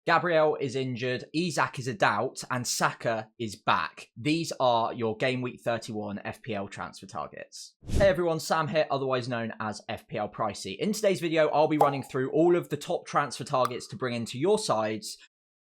Gabriel is injured, Isak is a doubt, and Saka is back. These are your Game Week 31 FPL transfer targets. Hey everyone, Sam here, otherwise known as FPL Pricey. In today's video, I'll be running through all of the top transfer targets to bring into your sides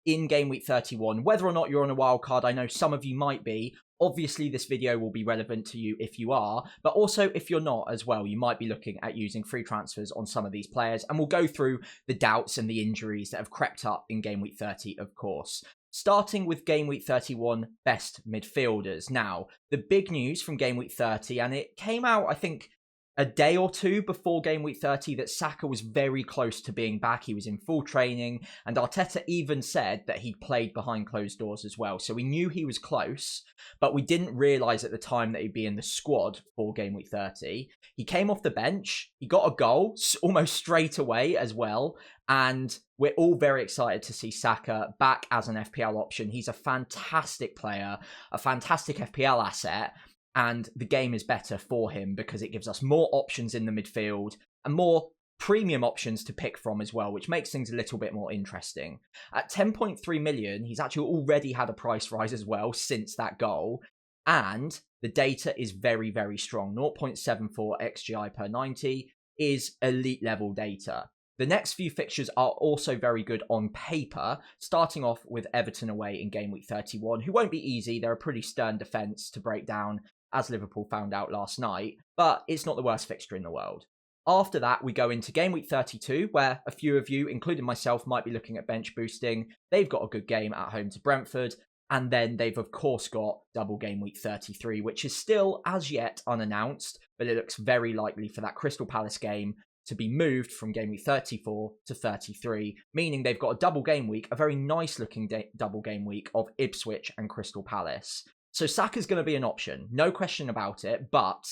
in Game Week 31. Whether or not you're on a wildcard, I know some of you might be. Obviously, this video will be relevant to you if you are, but also if you're not as well, you might be looking at using free transfers on some of these players, and we'll go through the doubts and the injuries that have crept up in Game Week 30, of course. Starting with Game Week 31 best midfielders. Now, the big news from Game Week 30, and it came out, I think, a day or two before Game Week 30, that Saka was very close to being back. He was in full training, and Arteta even said that he played behind closed doors as well. So we knew he was close, but we didn't realise at the time that he'd be in the squad for Game Week 30. He came off the bench, he got a goal almost straight away as well, and we're all very excited to see Saka back as an FPL option. He's a fantastic player, a fantastic FPL asset, and the game is better for him because it gives us more options in the midfield and more premium options to pick from as well, which makes things a little bit more interesting. At 10.3 million, he's actually already had a price rise as well since that goal, and the data is very, very strong. 0.74 XGI per 90 is elite level data. The next few fixtures are also very good on paper, starting off with Everton away in Game Week 31, who won't be easy. They're a pretty stern defence to break down, as Liverpool found out last night, but it's not the worst fixture in the world. After that, we go into Game Week 32, where a few of you, including myself, might be looking at bench boosting. They've got a good game at home to Brentford, and then they've, of course, got double Game Week 33, which is still, as yet, unannounced, but it looks very likely for that Crystal Palace game to be moved from Game Week 34 to 33, meaning they've got a double game week, a very nice-looking double game week of Ipswich and Crystal Palace. So Saka's going to be an option, no question about it, but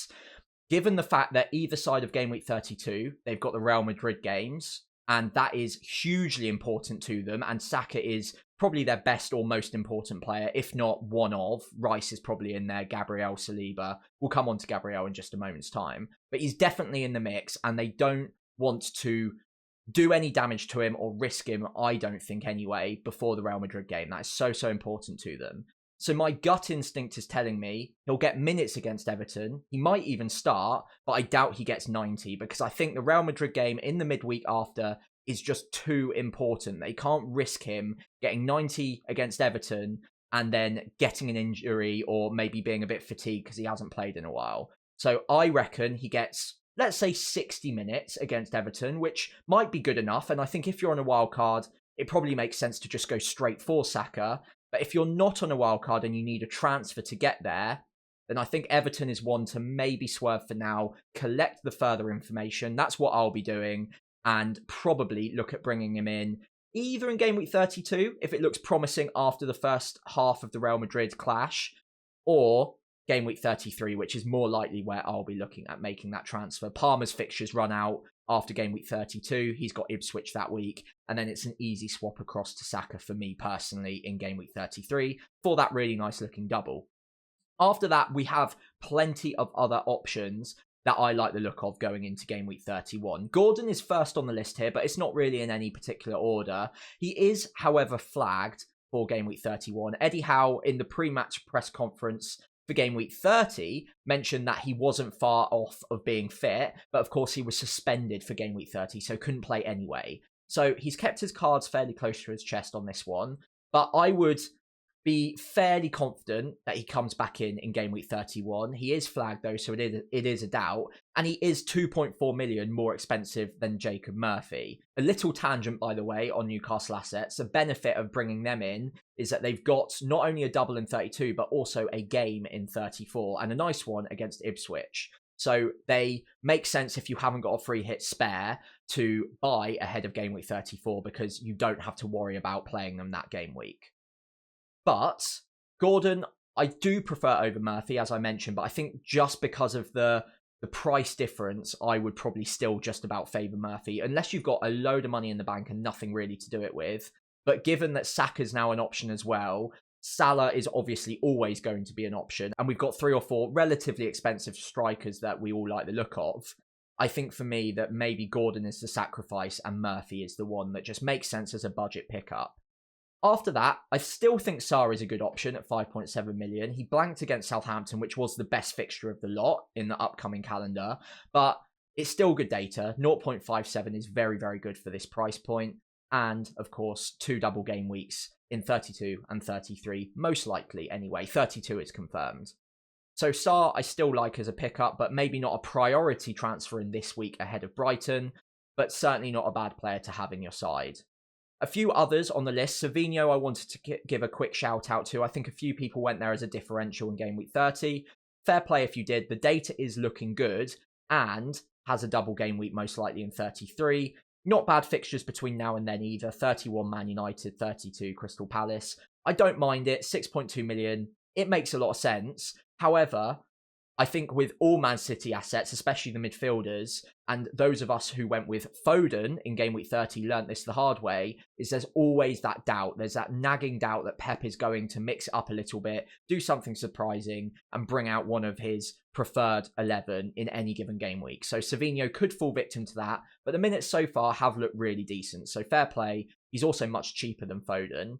given the fact that either side of Game Week 32, they've got the Real Madrid games, and that is hugely important to them, and Saka is probably their best or most important player, if not one of. Rice is probably in there, Gabriel, Saliba. We'll come on to Gabriel in just a moment's time. But he's definitely in the mix, and they don't want to do any damage to him or risk him, I don't think anyway, before the Real Madrid game. That is so, so important to them. So my gut instinct is telling me he'll get minutes against Everton. He might even start, but I doubt he gets 90 because I think the Real Madrid game in the midweek after is just too important. They can't risk him getting 90 against Everton and then getting an injury or maybe being a bit fatigued because he hasn't played in a while. So I reckon he gets, let's say, 60 minutes against Everton, which might be good enough. And I think if you're on a wild card, it probably makes sense to just go straight for Saka. But if you're not on a wild card and you need a transfer to get there, then I think Everton is one to maybe swerve for now, collect the further information. That's what I'll be doing, and probably look at bringing him in either in Game Week 32, if it looks promising after the first half of the Real Madrid clash, or Game Week 33, which is more likely where I'll be looking at making that transfer. Palmer's fixtures run out after Game Week 32. He's got Ipswich that week, and then it's an easy swap across to Saka for me personally in Game Week 33 for that really nice looking double. After that, we have plenty of other options that I like the look of going into Game Week 31. Gordon is first on the list here, but it's not really in any particular order. He is, however, flagged for Game Week 31. Eddie Howe, in the pre-match press conference for Game Week 30, mentioned that he wasn't far off of being fit, but of course he was suspended for Game Week 30, so couldn't play anyway. So he's kept his cards fairly close to his chest on this one, but I would be fairly confident that he comes back in Game Week 31. He is flagged though, so it is a doubt, and he is 2.4 million more expensive than Jacob Murphy. A little tangent, by the way, on Newcastle assets. The benefit of bringing them in is that they've got not only a double in 32, but also a game in 34, and a nice one against Ipswich. So they make sense if you haven't got a free hit spare to buy ahead of Game Week 34 because you don't have to worry about playing them that game week. But Gordon, I do prefer over Murphy, as I mentioned, but I think just because of the price difference, I would probably still just about favour Murphy, unless you've got a load of money in the bank and nothing really to do it with. But given that Saka's now an option as well, Salah is obviously always going to be an option, and we've got 3 or 4 relatively expensive strikers that we all like the look of. I think for me that maybe Gordon is the sacrifice and Murphy is the one that just makes sense as a budget pickup. After that, I still think Sarr is a good option at 5.7 million. He blanked against Southampton, which was the best fixture of the lot in the upcoming calendar, but it's still good data. 0.57 is very, very good for this price point. And of course, 2 double game weeks in 32 and 33, most likely anyway. 32 is confirmed. So Sarr, I still like as a pickup, but maybe not a priority transfer in this week ahead of Brighton, but certainly not a bad player to have in your side. A few others on the list. Savinho I wanted to give a quick shout out to. I think a few people went there as a differential in game week 30. Fair play if you did. The data is looking good and has a double game week most likely in 33. Not bad fixtures between now and then either. 31 Man United, 32 Crystal Palace. I don't mind it. 6.2 million. It makes a lot of sense. However, I think with all Man City assets, especially the midfielders, and those of us who went with Foden in game week 30 learnt this the hard way, is there's always that doubt. There's that nagging doubt that Pep is going to mix it up a little bit, do something surprising, and bring out one of his preferred 11 in any given game week. So Savinho could fall victim to that, but the minutes so far have looked really decent. So fair play. He's also much cheaper than Foden.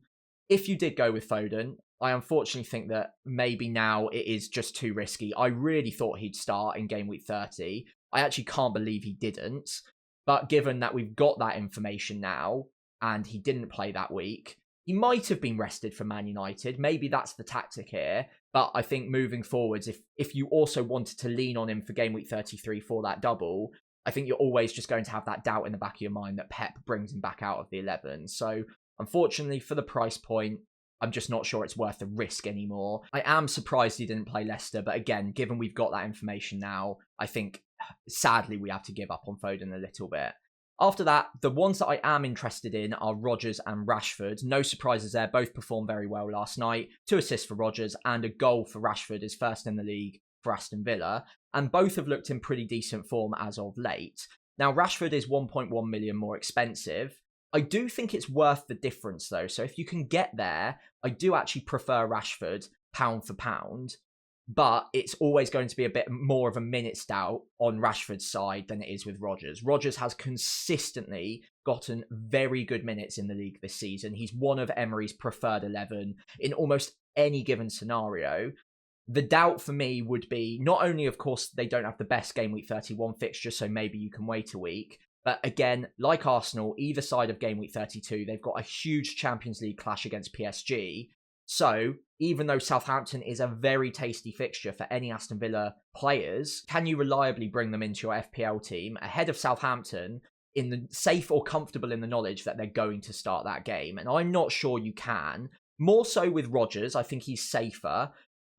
If you did go with Foden, I unfortunately think that maybe now it is just too risky. I really thought he'd start in game week 30. I actually can't believe he didn't. But given that we've got that information now and he didn't play that week, he might have been rested for Man United. Maybe that's the tactic here. But I think moving forwards, if you also wanted to lean on him for game week 33 for that double, I think you're always just going to have that doubt in the back of your mind that Pep brings him back out of the 11. So unfortunately for the price point, I'm just not sure it's worth the risk anymore. I am surprised he didn't play Leicester, but again, given we've got that information now, I think, sadly, we have to give up on Foden a little bit. After that, the ones that I am interested in are Rodgers and Rashford. No surprises there, both performed very well last night. 2 assists for Rodgers and a goal for Rashford, is first in the league for Aston Villa, and both have looked in pretty decent form as of late. Now, Rashford is 1.1 million more expensive. I do think it's worth the difference though. So if you can get there, I do actually prefer Rashford pound for pound, but it's always going to be a bit more of a minutes doubt on Rashford's side than it is with Rodgers. Rodgers has consistently gotten very good minutes in the league this season. He's one of Emery's preferred 11 in almost any given scenario. The doubt for me would be not only, of course, they don't have the best game week 31 fixture, so maybe you can wait a week. But again, like Arsenal, either side of game week 32, they've got a huge Champions League clash against PSG. So even though Southampton is a very tasty fixture for any Aston Villa players, can you reliably bring them into your FPL team ahead of Southampton in the safe or comfortable in the knowledge that they're going to start that game? And I'm not sure you can. More so with Rodgers, I think he's safer,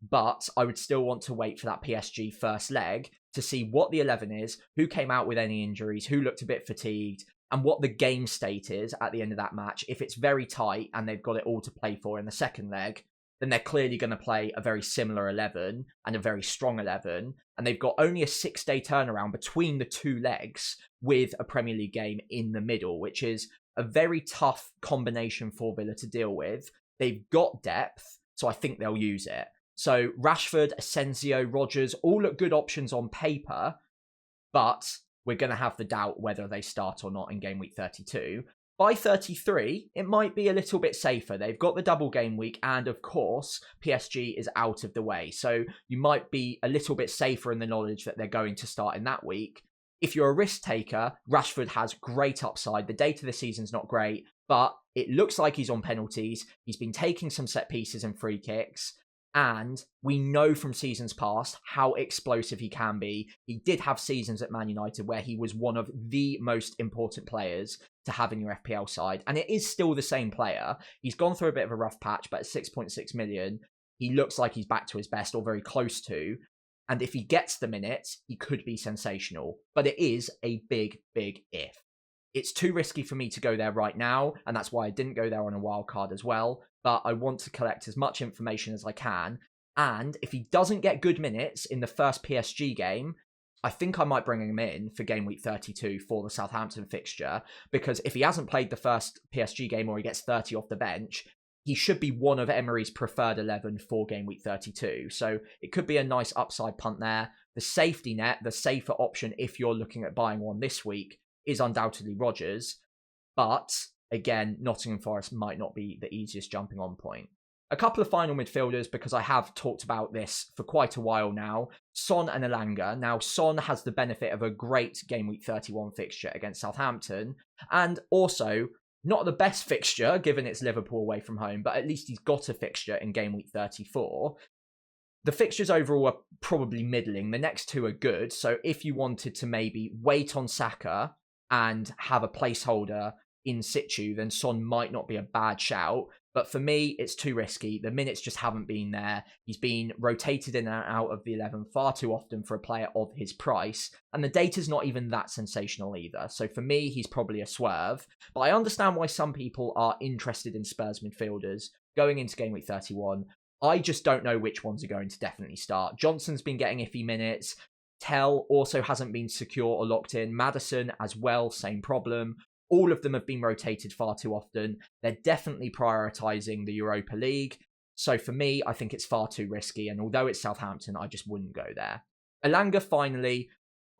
but I would still want to wait for that PSG first leg to see what the 11 is, who came out with any injuries, who looked a bit fatigued, and what the game state is at the end of that match. If it's very tight and they've got it all to play for in the second leg, then they're clearly going to play a very similar 11 and a very strong 11. And they've got only a 6-day turnaround between the 2 legs with a Premier League game in the middle, which is a very tough combination for Villa to deal with. They've got depth, so I think they'll use it. So Rashford, Asensio, Rodgers, all look good options on paper, but we're going to have the doubt whether they start or not in game week 32. By 33, it might be a little bit safer. They've got the double game week, and of course, PSG is out of the way. So you might be a little bit safer in the knowledge that they're going to start in that week. If you're a risk taker, Rashford has great upside. The data this season's not great, but it looks like he's on penalties. He's been taking some set pieces and free kicks. And we know from seasons past how explosive he can be. He did have seasons at Man United where he was one of the most important players to have in your FPL side. And it is still the same player. He's gone through a bit of a rough patch, but at 6.6 million, he looks like he's back to his best or very close to. And if he gets the minutes, he could be sensational. But it is a big, big if. It's too risky for me to go there right now, and that's why I didn't go there on a wild card as well. But I want to collect as much information as I can. And if he doesn't get good minutes in the first PSG game, I think I might bring him in for game week 32 for the Southampton fixture. Because if he hasn't played the first PSG game or he gets 30 off the bench, he should be one of Emery's preferred 11 for game week 32. So it could be a nice upside punt there. The safety net, the safer option if you're looking at buying one this week, is undoubtedly Rodgers. But again, Nottingham Forest might not be the easiest jumping on point. A couple of final midfielders, because I have talked about this for quite a while now. Son and Elanga. Now, Son has the benefit of a great Game Week 31 fixture against Southampton, and also not the best fixture, given it's Liverpool away from home, but at least he's got a fixture in Game Week 34. The fixtures overall are probably middling. The next two are good, so if you wanted to maybe wait on Saka and have a placeholder in situ, then Son might not be a bad shout. But for me, it's too risky. The minutes just haven't been there. He's been rotated in and out of the 11 far too often for a player of his price. And the data's not even that sensational either. So for me, he's probably a swerve. But I understand why some people are interested in Spurs midfielders going into Game Week 31. I just don't know which ones are going to definitely start. Johnson's been getting iffy minutes. Tell also hasn't been secure or locked in. Maddison as well, same problem. All of them have been rotated far too often. They're definitely prioritising the Europa League. So for me, I think it's far too risky. And although it's Southampton, I just wouldn't go there. Elanga, finally,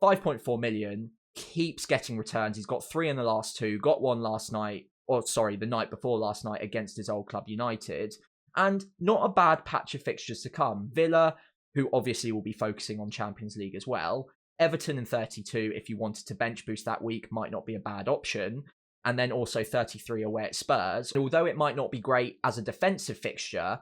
5.4 million, keeps getting returns. He's got 3 in the last 2, got 1 last night, the night before last night against his old club United. And not a bad patch of fixtures to come. Villa, who obviously will be focusing on Champions League as well. Everton in 32, if you wanted to bench boost that week, might not be a bad option. And then also 33 away at Spurs. Although it might not be great as a defensive fixture,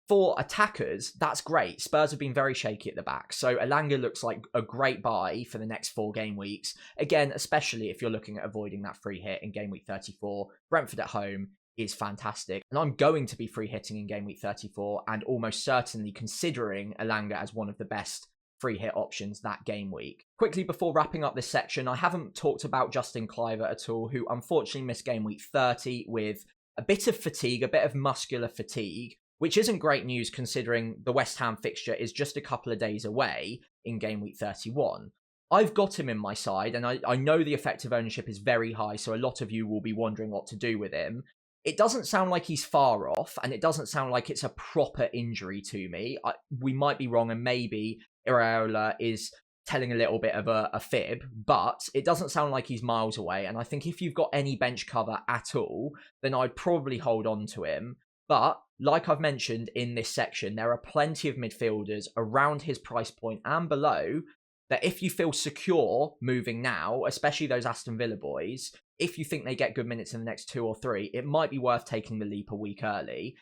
for attackers, that's great. Spurs have been very shaky at the back. So Elanga looks like a great buy for the next 4 game weeks. Again, especially if you're looking at avoiding that free hit in Game Week 34. Brentford at home is fantastic. And I'm going to be free hitting in Game Week 34 and almost certainly considering Elanga as one of the best free hit options that game week. Quickly before wrapping up this section, I haven't talked about Justin Kluivert at all, who unfortunately missed game week 30 with a bit of fatigue, a bit of muscular fatigue, which isn't great news considering the West Ham fixture is just a couple of days away in game week 31. I've got him in my side, and I know the effective ownership is very high, so a lot of you will be wondering what to do with him. It doesn't sound like he's far off, and it doesn't sound like it's a proper injury to me. We might be wrong, and maybe Iraola is telling a little bit of a fib, but it doesn't sound like he's miles away. And I think if you've got any bench cover at all, then I'd probably hold on to him. But like I've mentioned in this section, there are plenty of midfielders around his price point and below that if you feel secure moving now, especially those Aston Villa boys, if you think they get good minutes in the next 2 or 3, it might be worth taking the leap a week early,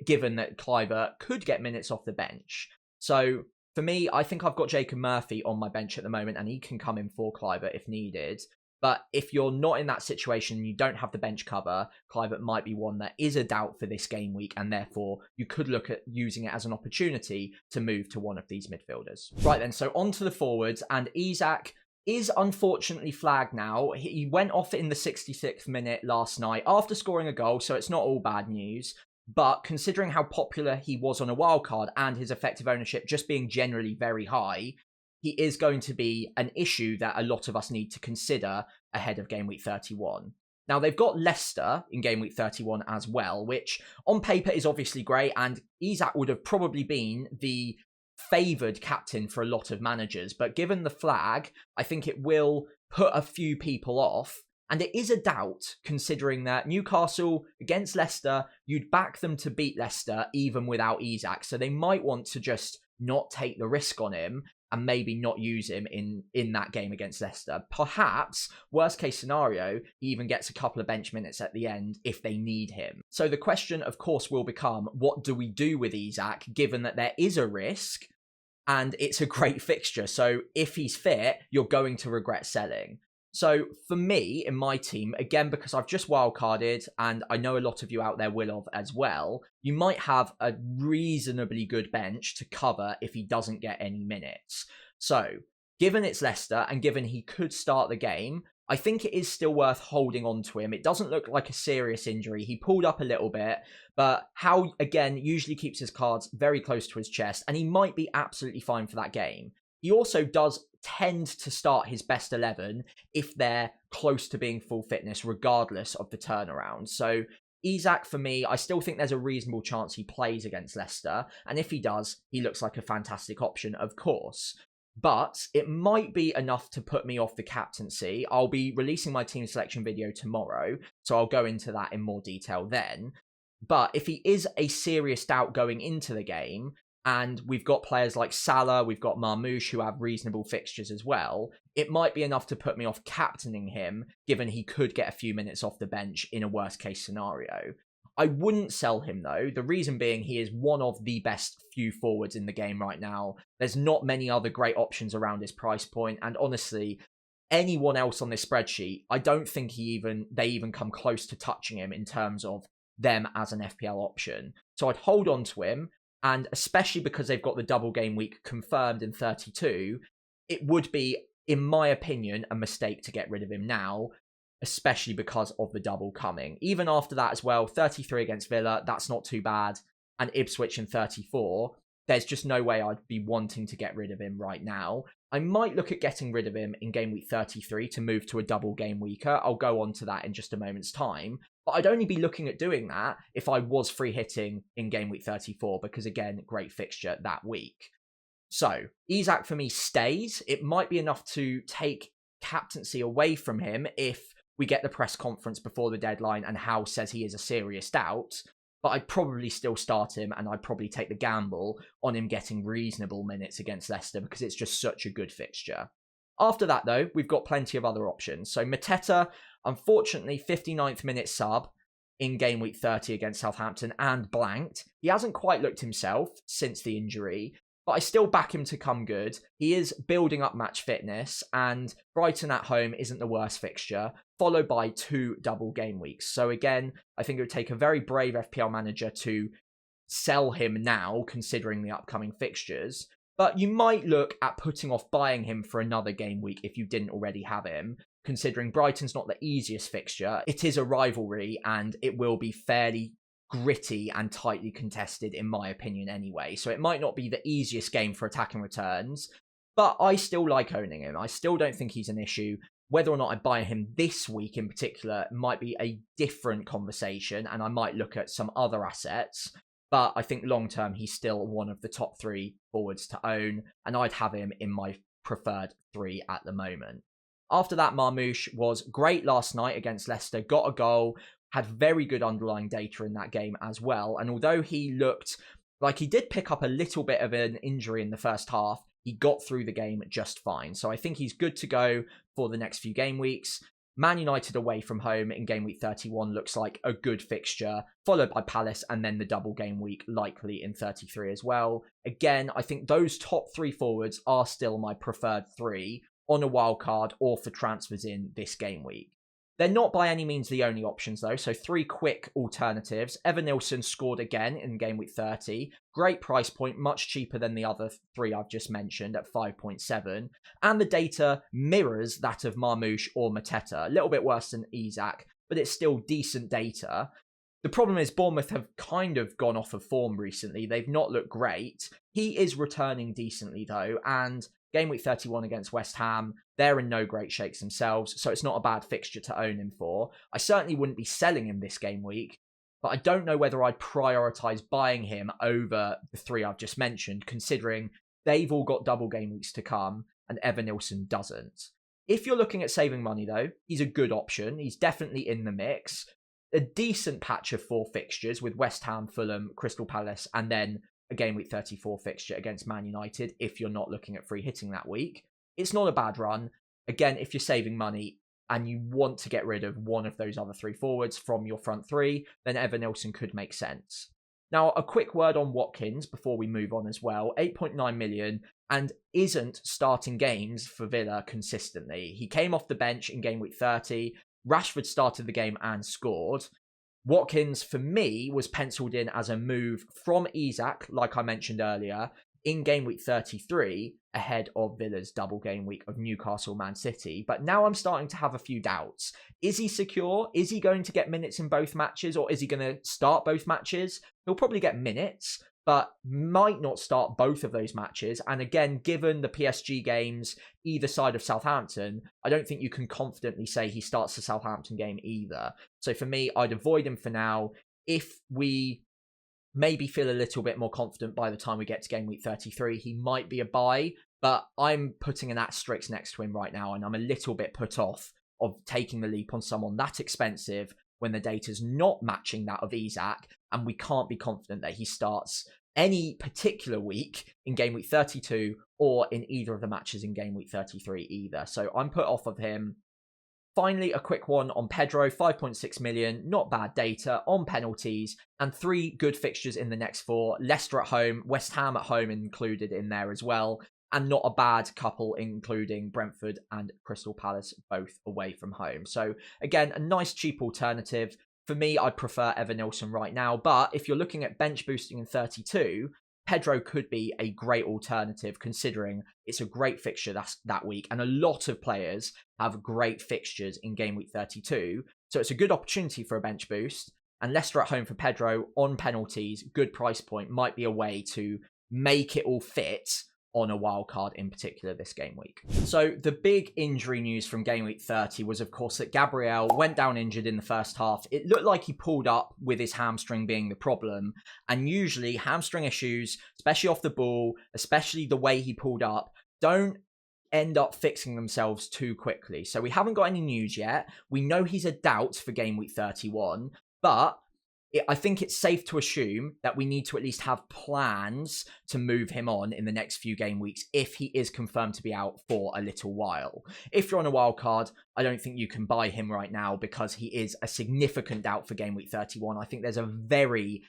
given that Kluivert could get minutes off the bench. So for me, I think I've got Jacob Murphy on my bench at the moment, and he can come in for Kluivert if needed. But if you're not in that situation and you don't have the bench cover, Kluivert might be one that is a doubt for this game week, and therefore you could look at using it as an opportunity to move to one of these midfielders. Right then, so on to the forwards, and Isak is unfortunately flagged now. He went off in the 66th minute last night after scoring a goal, so it's not all bad news. But considering how popular he was on a wildcard and his effective ownership just being generally very high, he is going to be an issue that a lot of us need to consider ahead of Game Week 31. Now, they've got Leicester in Game Week 31 as well, which on paper is obviously great, and Isak would have probably been the favoured captain for a lot of managers. But given the flag, I think it will put a few people off. And it is a doubt, considering that Newcastle against Leicester, you'd back them to beat Leicester even without Isak. So they might want to just not take the risk on him and maybe not use him in that game against Leicester. Perhaps, worst case scenario, he even gets a couple of bench minutes at the end if they need him. So the question, of course, will become, what do we do with Isak, given that there is a risk and it's a great fixture? So if he's fit, you're going to regret selling. So for me, in my team, again, because I've just wildcarded, and I know a lot of you out there will have as well, you might have a reasonably good bench to cover if he doesn't get any minutes. So given it's Leicester, and given he could start the game, I think it is still worth holding on to him. It doesn't look like a serious injury. He pulled up a little bit, but Howe, again, usually keeps his cards very close to his chest, and he might be absolutely fine for that game. He also does tend to start his best 11 if they're close to being full fitness, regardless of the turnaround. So Isak, for me, I still think there's a reasonable chance he plays against Leicester. And if he does, he looks like a fantastic option, of course. but it might be enough to put me off the captaincy. I'll be releasing my team selection video tomorrow, so I'll go into that in more detail then. But if he is a serious doubt going into the game, and we've got players like Salah, we've got Marmoush who have reasonable fixtures as well, it might be enough to put me off captaining him, given he could get a few minutes off the bench in a worst case scenario. I wouldn't sell him though, the reason being he is one of the best few forwards in the game right now. There's not many other great options around his price point, and honestly, anyone else on this spreadsheet, I don't think they even come close to touching him in terms of them as an FPL option. So I'd hold on to him, and especially because they've got the double game week confirmed in 32, it would be, in my opinion, a mistake to get rid of him now, especially because of the double coming. Even after that as well, 33 against Villa, that's not too bad, and Ipswich in 34, there's just no way I'd be wanting to get rid of him right now. I might look at getting rid of him in game week 33 to move to a double game weeker. I'll go on to that in just a moment's time. But I'd only be looking at doing that if I was free hitting in game week 34, because again, great fixture that week. So, Isak for me stays. It might be enough to take captaincy away from him if we get the press conference before the deadline and Howe says he is a serious doubt. But I'd probably still start him, and I'd probably take the gamble on him getting reasonable minutes against Leicester because it's just such a good fixture. After that, though, we've got plenty of other options. So Mateta, unfortunately, 59th minute sub in game week 30 against Southampton and blanked. He hasn't quite looked himself since the injury, but I still back him to come good. He is building up match fitness, and Brighton at home isn't the worst fixture, followed by 2 double game weeks. So again, I think it would take a very brave FPL manager to sell him now, considering the upcoming fixtures. But you might look at putting off buying him for another game week if you didn't already have him, considering Brighton's not the easiest fixture. It is a rivalry, and it will be fairly gritty and tightly contested, in my opinion anyway. So it might not be the easiest game for attacking returns, but I still like owning him. I still don't think he's an issue. Whether or not I buy him this week in particular might be a different conversation, and I might look at some other assets. But I think long-term, he's still one of the top 3 forwards to own, and I'd have him in my preferred 3 at the moment. After that, Marmoush was great last night against Leicester, got a goal, had very good underlying data in that game as well. And although he looked like he did pick up a little bit of an injury in the first half, he got through the game just fine. So I think he's good to go for the next few game weeks. Man United away from home in game week 31 looks like a good fixture, followed by Palace and then the double game week likely in 33 as well. Again, I think those top 3 forwards are still my preferred 3 on a wildcard or for transfers in this game week. They're not by any means the only options though, so 3 quick alternatives. Evan-Nilsson scored again in game week 30. Great price point, much cheaper than the other 3 I've just mentioned at 5.7. And the data mirrors that of Marmoush or Mateta. A little bit worse than Isak, but it's still decent data. The problem is Bournemouth have kind of gone off of form recently. They've not looked great. He is returning decently though, and game week 31 against West Ham, they're in no great shakes themselves, so it's not a bad fixture to own him for. I certainly wouldn't be selling him this game week, but I don't know whether I'd prioritise buying him over the 3 I've just mentioned, considering they've all got double game weeks to come, and Evan-Nilsson doesn't. If you're looking at saving money though, he's a good option. He's definitely in the mix. A decent patch of 4 fixtures with West Ham, Fulham, Crystal Palace, and then a game week 34 fixture against Man United if you're not looking at free hitting that week. It's not a bad run. Again, if you're saving money and you want to get rid of one of those other 3 forwards from your front 3, then Evan-Nilsson could make sense. Now, a quick word on Watkins before we move on as well. 8.9 million and isn't starting games for Villa consistently. He came off the bench in game week 30. Rashford started the game and scored. Watkins, for me, was penciled in as a move from Isak, like I mentioned earlier, in game week 33, ahead of Villa's double game week of Newcastle Man City. But now I'm starting to have a few doubts. Is he secure? Is he going to get minutes in both matches, or is he going to start both matches? He'll probably get minutes, but might not start both of those matches. And again, given the PSG games either side of Southampton, I don't think you can confidently say he starts the Southampton game either. So for me, I'd avoid him for now. If we maybe feel a little bit more confident by the time we get to game week 33, he might be a buy, but I'm putting an asterisk next to him right now, and I'm a little bit put off of taking the leap on someone that expensive when the data's not matching that of Isak, and we can't be confident that he starts any particular week in game week 32 or in either of the matches in game week 33 either. So I'm put off of him. Finally, a quick one on Pedro, 5.6 million, not bad data on penalties, and 3 good fixtures in the next 4. Leicester at home, West Ham at home included in there as well, and not a bad couple, including Brentford and Crystal Palace, both away from home. So again, a nice cheap alternative. For me, I prefer Evanilson right now, but if you're looking at bench boosting in 32, Pedro could be a great alternative, considering it's a great fixture that week, and a lot of players have great fixtures in game week 32, so it's a good opportunity for a bench boost. And Leicester at home for Pedro on penalties, good price point, might be a way to make it all fit on a wild card in particular this game week. So the big injury news from game week 30 was, of course, that Gabriel went down injured in the first half. It looked like he pulled up with his hamstring being the problem. And usually hamstring issues, especially off the ball, especially the way he pulled up, don't end up fixing themselves too quickly. So we haven't got any news yet. We know he's a doubt for game week 31, but I think it's safe to assume that we need to at least have plans to move him on in the next few game weeks if he is confirmed to be out for a little while. If you're on a wild card, I don't think you can buy him right now because he is a significant doubt for game week 31. I think there's a very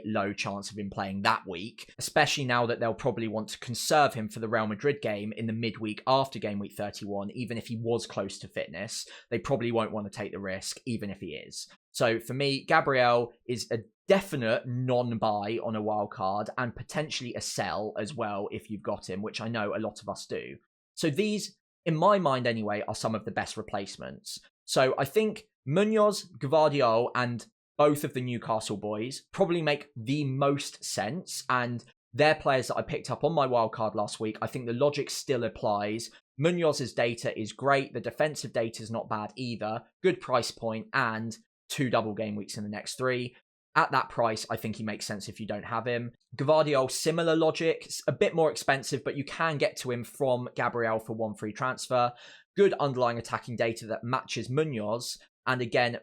low chance of him playing that week, especially now that they'll probably want to conserve him for the Real Madrid game in the midweek after game week 31. Even if he was close to fitness, they probably won't want to take the risk, even if he is. So for me, Gabriel is a definite non-buy on a wild card, and potentially a sell as well if you've got him, which I know a lot of us do. So these, in my mind anyway, are some of the best replacements. So I think Munoz, GW31 and both of the Newcastle boys probably make the most sense, and they're players that I picked up on my wildcard last week. I think the logic still applies. Munoz's data is great. The defensive data is not bad either. Good price point, and 2 double game weeks in the next 3. At that price, I think he makes sense if you don't have him. GW31, similar logic. It's a bit more expensive, but you can get to him from Gabriel for 1 free transfer. Good underlying attacking data that matches Munoz, and again,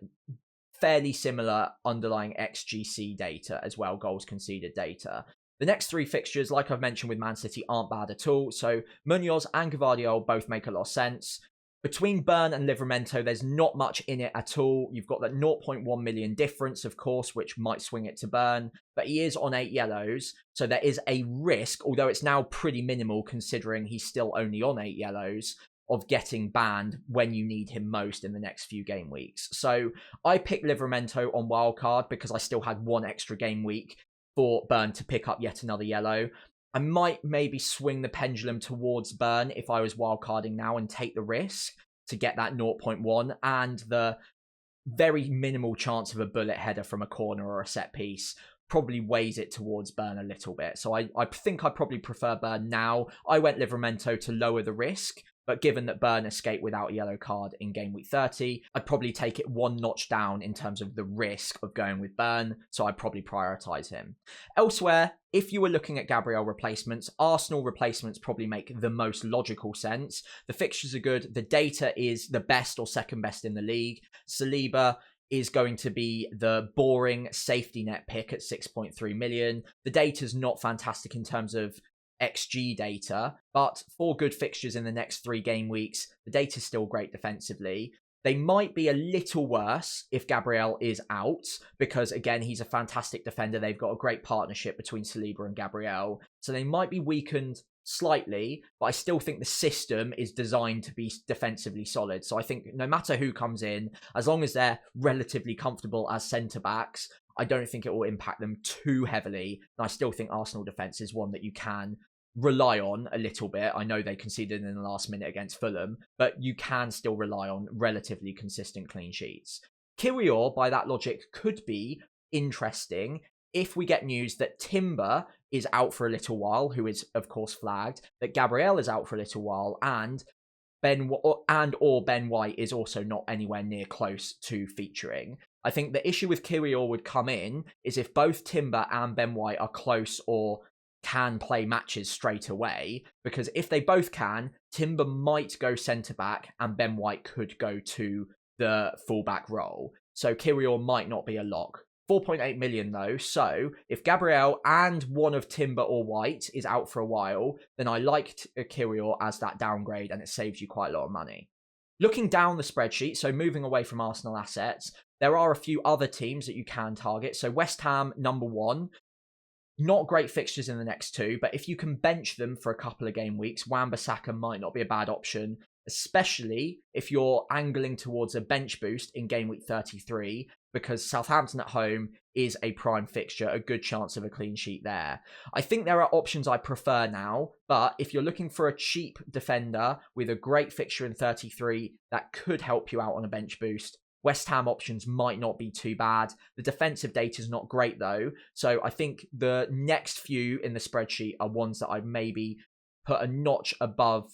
fairly similar underlying XGC data as well, goals conceded data. The next 3 fixtures, like I've mentioned with Man City, aren't bad at all. So Munoz and GW31 both make a lot of sense. Between Burn and Livramento, there's not much in it at all. You've got that 0.1 million difference, of course, which might swing it to Burn, but he is on 8 yellows, so there is a risk, although it's now pretty minimal considering he's still only on 8 yellows, of getting banned when you need him most in the next few game weeks. So I picked Livramento on wildcard because I still had 1 extra game week for Burn to pick up yet another yellow. I might maybe swing the pendulum towards Burn if I was wildcarding now and take the risk to get that 0.1 and the very minimal chance of a bullet header from a corner or a set piece probably weighs it towards Burn a little bit. So I think I probably prefer Burn now. I went Livramento to lower the risk, but given that Burn escaped without a yellow card in game week 30, I'd probably take it 1 notch down in terms of the risk of going with Burn, so I'd probably prioritise him. Elsewhere, if you were looking at Gabriel replacements, Arsenal replacements probably make the most logical sense. The fixtures are good, the data is the best or second best in the league. Saliba is going to be the boring safety net pick at 6.3 million. The data's not fantastic in terms of XG data, but 4 good fixtures in the next 3 game weeks. The data's still great defensively. They might be a little worse if Gabriel is out, because again, he's a fantastic defender. They've got a great partnership between Saliba and Gabriel. So they might be weakened slightly, but I still think the system is designed to be defensively solid. So I think no matter who comes in, as long as they're relatively comfortable as centre-backs, I don't think it will impact them too heavily. And I still think Arsenal defence is one that you can rely on a little bit. I know they conceded in the last minute against Fulham, but you can still rely on relatively consistent clean sheets. Kiwior, by that logic, could be interesting if we get news that Timber is out for a little while, who is of course flagged, that Gabriel is out for a little while, and Ben White is also not anywhere near close to featuring. I think the issue with Kiwior would come in is if both Timber and Ben White are close or can play matches straight away, because if they both can, Timber might go centre-back and Ben White could go to the fullback role. So Kirill might not be a lock. 4.8 million though, so if Gabriel and one of Timber or White is out for a while, then I liked Kirill as that downgrade, and it saves you quite a lot of money. Looking down the spreadsheet, so moving away from Arsenal assets, there are a few other teams that you can target. So West Ham, number 1. Not great fixtures in the next 2, but if you can bench them for a couple of game weeks, Wan-Bissaka might not be a bad option, especially if you're angling towards a bench boost in game week 33, because Southampton at home is a prime fixture, a good chance of a clean sheet there. I think there are options I prefer now, but if you're looking for a cheap defender with a great fixture in 33 that could help you out on a bench boost, West Ham options might not be too bad. The defensive data is not great though, so I think the next few in the spreadsheet are ones that I'd maybe put a notch above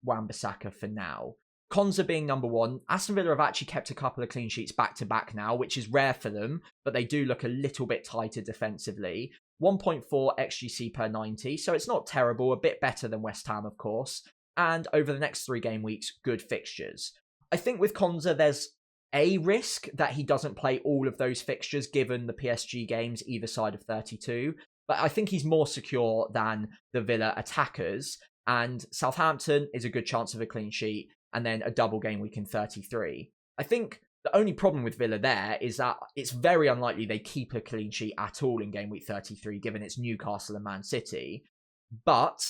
Wan-Bissaka for now. Konsa being number 1, Aston Villa have actually kept a couple of clean sheets back to back now, which is rare for them, but they do look a little bit tighter defensively. 1.4 XGC per 90, so it's not terrible, a bit better than West Ham of course, and over the next 3 game weeks, good fixtures. I think with Konsa there's a risk that he doesn't play all of those fixtures given the PSG games either side of 32, but I think he's more secure than the Villa attackers, and Southampton is a good chance of a clean sheet, and then a double game week in 33. I think the only problem with Villa there is that it's very unlikely they keep a clean sheet at all in game week 33, given it's Newcastle and Man City, but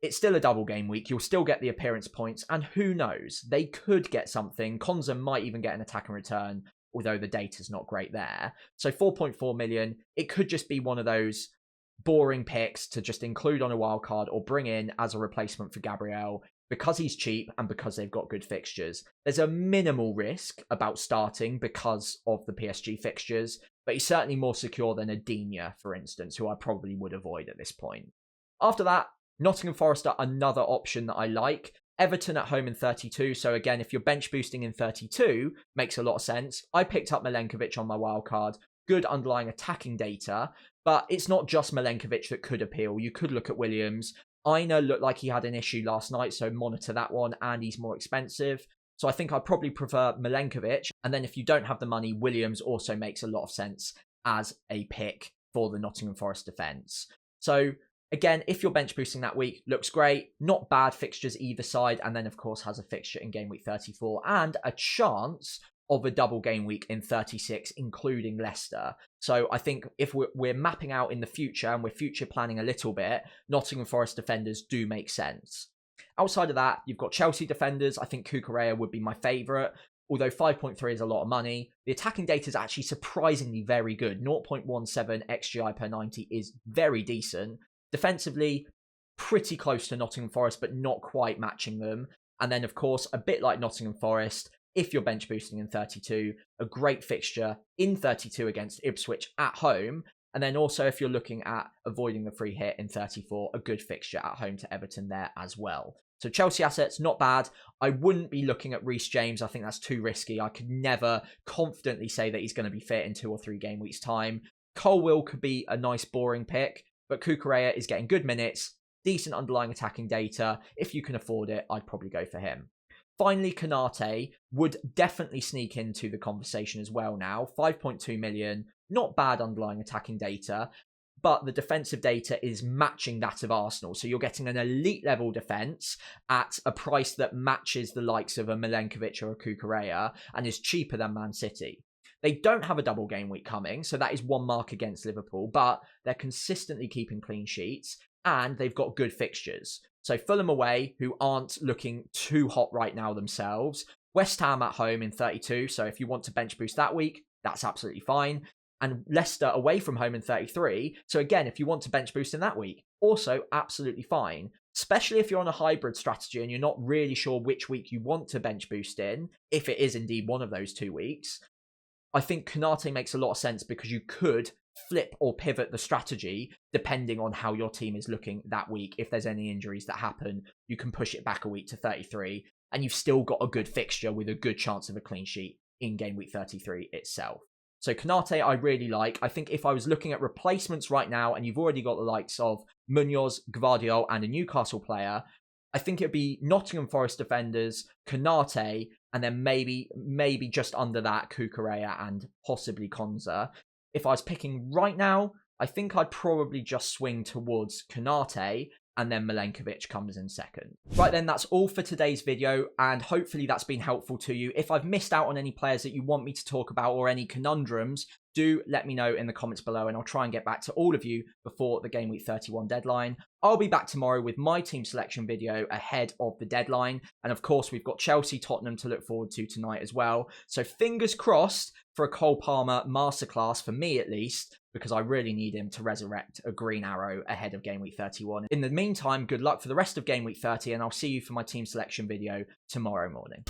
it's still a double game week. You'll still get the appearance points, and who knows? They could get something. Konsa might even get an attack and return, although the data's not great there. So 4.4 million, it could just be one of those boring picks to just include on a wild card or bring in as a replacement for Gabriel because he's cheap and because they've got good fixtures. There's a minimal risk about starting because of the PSG fixtures, but he's certainly more secure than a Digne, for instance, who I probably would avoid at this point. After that, Nottingham Forest are another option that I like. Everton at home in 32. So again, if you're bench boosting in 32, makes a lot of sense. I picked up Milenkovic on my wildcard. Good underlying attacking data. But it's not just Milenkovic that could appeal. You could look at Williams. Aina looked like he had an issue last night, so monitor that one, and he's more expensive. So I think I'd probably prefer Milenkovic. And then if you don't have the money, Williams also makes a lot of sense as a pick for the Nottingham Forest defence. So again, if you're bench boosting that week, looks great. Not bad fixtures either side. And then, of course, has a fixture in game week 34 and a chance of a double game week in 36, including Leicester. So I think if we're mapping out in the future and we're future planning a little bit, Nottingham Forest defenders do make sense. Outside of that, you've got Chelsea defenders. I think Cucurella would be my favourite. Although 5.3 is a lot of money, the attacking data is actually surprisingly very good. 0.17 XGI per 90 is very decent. Defensively, pretty close to Nottingham Forest, but not quite matching them. And then, of course, a bit like Nottingham Forest, if you're bench boosting in 32, a great fixture in 32 against Ipswich at home. And then also, if you're looking at avoiding the free hit in 34, a good fixture at home to Everton there as well. So Chelsea assets, not bad. I wouldn't be looking at Reece James. I think that's too risky. I could never confidently say that he's going to be fit in 2 or 3 game weeks' time. Colwill could be a nice boring pick, but Cucurella is getting good minutes, decent underlying attacking data. If you can afford it, I'd probably go for him. Finally, Konate would definitely sneak into the conversation as well now. 5.2 million, not bad underlying attacking data, but the defensive data is matching that of Arsenal. So you're getting an elite level defense at a price that matches the likes of a Milenkovic or a Cucurella and is cheaper than Man City. They don't have a double game week coming, so that is one mark against Liverpool, but they're consistently keeping clean sheets and they've got good fixtures. So Fulham away, who aren't looking too hot right now themselves. West Ham at home in 32, so if you want to bench boost that week, that's absolutely fine. And Leicester away from home in 33, so again, if you want to bench boost in that week, also absolutely fine. Especially if you're on a hybrid strategy and you're not really sure which week you want to bench boost in, if it is indeed one of those 2 weeks. I think Konate makes a lot of sense because you could flip or pivot the strategy depending on how your team is looking that week. If there's any injuries that happen, you can push it back a week to 33 and you've still got a good fixture with a good chance of a clean sheet in game week 33 itself. So Konate I really like. I think if I was looking at replacements right now and you've already got the likes of Munoz, GW31 and a Newcastle player, I think it'd be Nottingham Forest defenders, Konate, and then maybe just under that Kukureya and possibly Konza. If I was picking right now, I think I'd probably just swing towards Konate, and then Milenkovic comes in second. Right then, that's all for today's video, and hopefully that's been helpful to you. If I've missed out on any players that you want me to talk about or any conundrums, do let me know in the comments below, and I'll try and get back to all of you before the Game Week 31 deadline. I'll be back tomorrow with my team selection video ahead of the deadline, and of course we've got Chelsea Tottenham to look forward to tonight as well. So fingers crossed for a Cole Palmer masterclass, for me at least, because I really need him to resurrect a green arrow ahead of Game Week 31. In the meantime, good luck for the rest of Game Week 30, and I'll see you for my team selection video tomorrow morning.